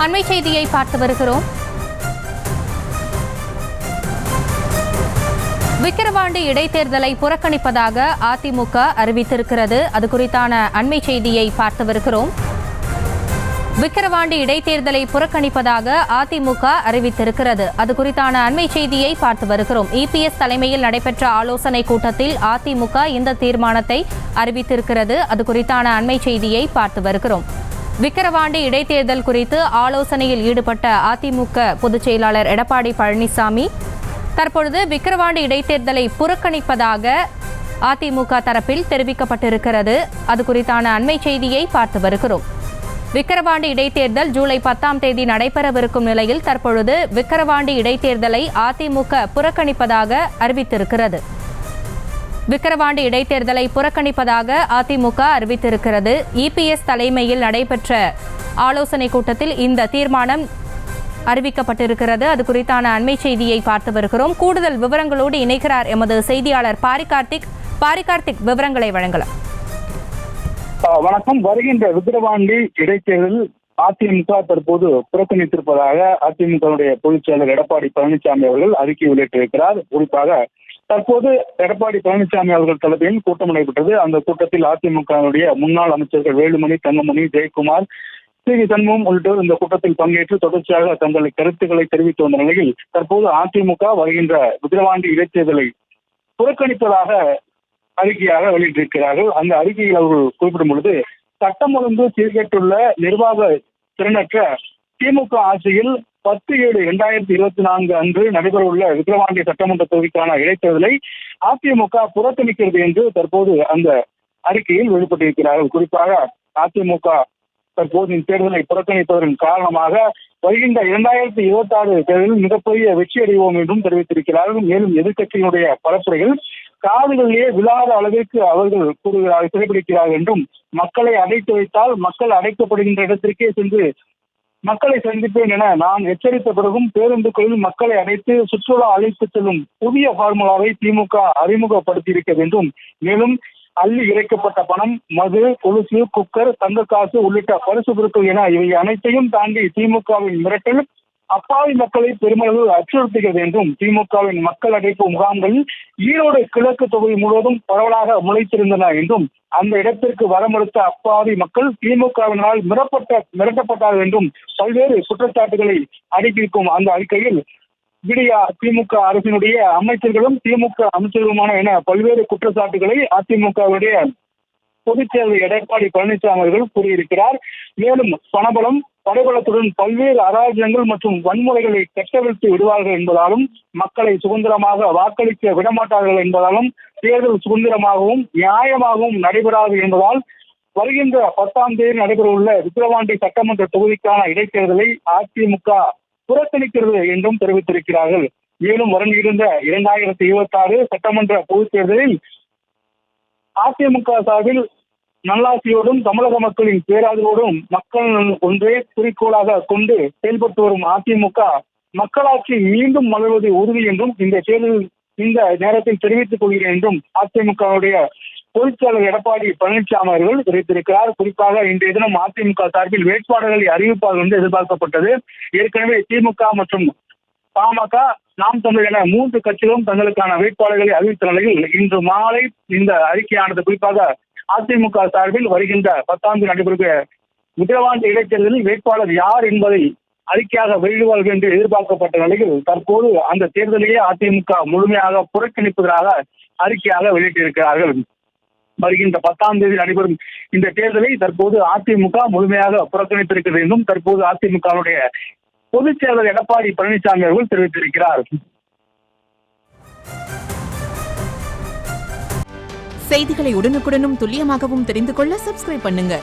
அண்மை செய்தியை பார்த்து வருகிறோம். விக்கிரவாண்டி இடைத்தேர்தலை புறக்கணிப்பதாக அதிமுக அறிவித்திருக்கிறது. அது குறித்தான அண்மை செய்தியை பார்த்து வருகிறோம். விக்கிரவாண்டி இடைத்தேர்தலை புறக்கணிப்பதாக அதிமுக அறிவித்திருக்கிறது. அது குறித்தான அண்மை செய்தியை பார்த்து வருகிறோம். இபிஎஸ் தலைமையில் நடைபெற்ற ஆலோசனை கூட்டத்தில் அதிமுக இந்த தீர்மானத்தை அறிவித்திருக்கிறது. அது குறித்தான அண்மை செய்தியை பார்த்து வருகிறோம். விக்கிரவாண்டி இடைத்தேர்தல் குறித்து ஆலோசனையில் ஈடுபட்ட அதிமுக பொதுச் செயலாளர் எடப்பாடி பழனிசாமி தற்பொழுது விக்கிரவாண்டி இடைத்தேர்தலை புறக்கணிப்பதாக அதிமுக தரப்பில் தெரிவிக்கப்பட்டிருக்கிறது. அது குறித்தான அண்மை செய்தியை பார்த்து வருகிறோம். விக்கிரவாண்டி இடைத்தேர்தல் ஜூலை 10ஆம் தேதி நடைபெறவிருக்கும் நிலையில் தற்பொழுது விக்கிரவாண்டி இடைத்தேர்தலை அதிமுக புறக்கணிப்பதாக அறிவித்திருக்கிறது. விக்கிரவாண்டி இடைத்தேர்தலை புறக்கணிப்பதாக அதிமுக அறிவித்திருக்கிறது. இபிஎஸ் தலைமையில் நடைபெற்ற ஆலோசனை கூட்டத்தில் இந்த தீர்மானம் அறிவிக்கப்பட்டிருக்கிறது. அது குறித்தான அண்மை செய்தியை பார்த்து வருகிறோம். கூடுதல் விவரங்களோடு இணைகிறார் எமது செய்தியாளர் பாரிகார்த்திக். விவரங்களை வழங்கலாம். வணக்கம். வருகின்ற விக்கிரவாண்டி இடைத்தேர்தல் அதிமுக தற்போது புறக்கணித்திருப்பதாக அதிமுகவுடைய பொதுச் செயலர் எடப்பாடி பழனிசாமி அவர்கள் அறிக்கை வெளியிட்டிருக்கிறார். குறிப்பாக தற்போது எடப்பாடி பழனிசாமி அவர்கள் தலைமையில் கூட்டம் நடைபெற்றது. அந்த கூட்டத்தில் அதிமுகவுடைய முன்னாள் அமைச்சர்கள் வேலுமணி, தங்கமணி, ஜெயக்குமார், சி.வி. சண்முகம் உள்ளிட்டோர் இந்த கூட்டத்தில் பங்கேற்று தொடர்ச்சியாக தங்கள் கருத்துக்களை தெரிவித்து வந்த நிலையில் தற்போது அதிமுக வருகின்ற விக்கிரவாண்டி இடைத்தேர்தலை புறக்கணிப்பதாக அறிக்கையாக வெளியிட்டிருக்கிறார்கள். அந்த அறிக்கையில் அவர்கள் குறிப்பிடும் பொழுது, சட்டம் ஒழுங்கு சீர்கேட்டுள்ள நிர்வாக திறனற்ற திமுக ஆட்சியில் 10/7/2024 அன்று நடைபெறவுள்ள விக்கிரவாண்டி சட்டமன்ற தொகுதிக்கான இடைத்தேர்தலை அதிமுக புறக்கணிக்கிறது என்று தற்போது அந்த அறிக்கையில் வெளிப்பட்டிருக்கிறார்கள். குறிப்பாக அதிமுக தற்போது இந்த தேர்தலை புறக்கணிப்பதன் காரணமாக வருகின்ற 2026 தேர்தலில் மிகப்பெரிய வெற்றி அடைவோம் என்றும் தெரிவித்திருக்கிறார்கள். மேலும் எதிர்க்கட்சியினுடைய பரப்புரைகள் காதுகளிலேயே விழாத அளவிற்கு அவர்கள் கூறுகிறார்கள், சிறைபிடிக்கிறார்கள் என்றும், மக்களை அடைத்து வைத்தால் மக்கள் அடைக்கப்படுகின்ற இடத்திற்கே சென்று மக்களை சந்திப்பேன் என நான் எச்சரித்த பிறகும் பேருந்துகளில் மக்களை அடைத்து சுற்றுலா அழைத்து செல்லும் புதிய பார்முலாவை திமுக அறிமுகப்படுத்தியிருக்கிறது என்றும், மேலும் அள்ளி இறைக்கப்பட்ட பணம், மது, கொலுசு, குக்கர், தங்கக்காசு உள்ளிட்ட பரிசு பொருட்கள் என இவை அனைத்தையும் தாண்டி திமுகவின் மிரட்டல் அப்பாவி மக்களை பெருமளவு அச்சுறுத்துகிறது என்றும், திமுகவின் மக்கள் அடைப்பு முகாம்களில் ஈரோடு கிழக்கு தொகுதி முழுவதும் பரவலாக முளைத்திருந்தன என்றும், அந்த இடத்திற்கு வர மறுத்த அப்பாவி மக்கள் திமுகவினால் மிரட்டப்பட்டார்கள் என்றும் பல்வேறு குற்றச்சாட்டுகளை அடுக்கியிருக்கும் அந்த அறிக்கையில் விடியா திமுக அரசினுடைய அமைச்சர்களும் திமுக அமைச்சர்களுமான என பல்வேறு குற்றச்சாட்டுகளை அதிமுகவுடைய பொதுச் செயலர் எடப்பாடி பழனிசாமி அவர்கள் கூறியிருக்கிறார். மேலும் பணபலம், படைபலத்துடன் பல்வேறு அராஜகங்கள் மற்றும் வன்முறைகளை கட்டவிழ்த்து விடுவார்கள் என்பதாலும், மக்களை சுதந்திரமாக வாக்களிக்க விடமாட்டார்கள் என்பதாலும், தேர்தல் சுதந்திரமாகவும் நியாயமாகவும் நடைபெறாது என்பதால் வருகின்ற 10ஆம் தேதி நடைபெறவுள்ள விக்கிரவாண்டி சட்டமன்ற தொகுதிக்கான இடைத்தேர்தலை அதிமுக புறக்கணிக்கிறது என்றும் தெரிவித்திருக்கிறார்கள். மேலும் வருகின்ற 2026 சட்டமன்ற பொதுத் தேர்தலில் அதிமுக சார்பில் நல்லாட்சியோடும் தமிழக மக்களின் பேராதரவோடும் மக்கள் ஒன்றே குறிக்கோளாக கொண்டு செயல்பட்டு வரும் அதிமுக மக்களாட்சி மீண்டும் மலர்வது உறுதி என்றும் இந்த நேரத்தில் தெரிவித்துக் கொள்கிறேன் என்றும் அதிமுகவுடைய பொதுச் செயலர் எடப்பாடி பழனிசாமி அவர்கள் தெரிவித்திருக்கிறார். குறிப்பாக இன்றைய தினம் அதிமுக சார்பில் வேட்பாளர்களை அறிவிப்பார்கள் என்று எதிர்பார்க்கப்பட்டது. ஏற்கனவே திமுக மற்றும் பாமக, நாம் தமிழ் என 3 கட்சிகளும் தங்களுக்கான வேட்பாளர்களை அறிவித்த நிலையில் இன்று மாலை இந்த அறிக்கையானது குறிப்பாக அதிமுக சார்பில் வருகின்ற 10ஆம் தேதி நடைபெறுகிற விக்கிரவாண்டி இடைத்தேர்தலில் வேட்பாளர் யார் என்பதை அறிக்கையாக வெளியிடுவார்கள் என்று எதிர்பார்க்கப்பட்ட நிலையில் தற்போது அந்த தேர்தலையே அதிமுக முழுமையாக புறக்கணிப்பதாக அறிக்கையாக வெளியிட்டிருக்கிறார்கள். வருகின்ற 10ஆம் தேதி நடைபெறும் இந்த தேர்தலை தற்போது அதிமுக முழுமையாக புறக்கணித்திருக்கிறது என்றும் தற்போது அதிமுகவுடைய பொதுச் செயலர் எடப்பாடி பழனிசாமி அவர்கள் தெரிவித்திருக்கிறார். செய்திகளை உடனுக்குடனும் துல்லியமாகவும் தெரிந்து கொள்ள சப்ஸ்கிரைப் பண்ணுங்க.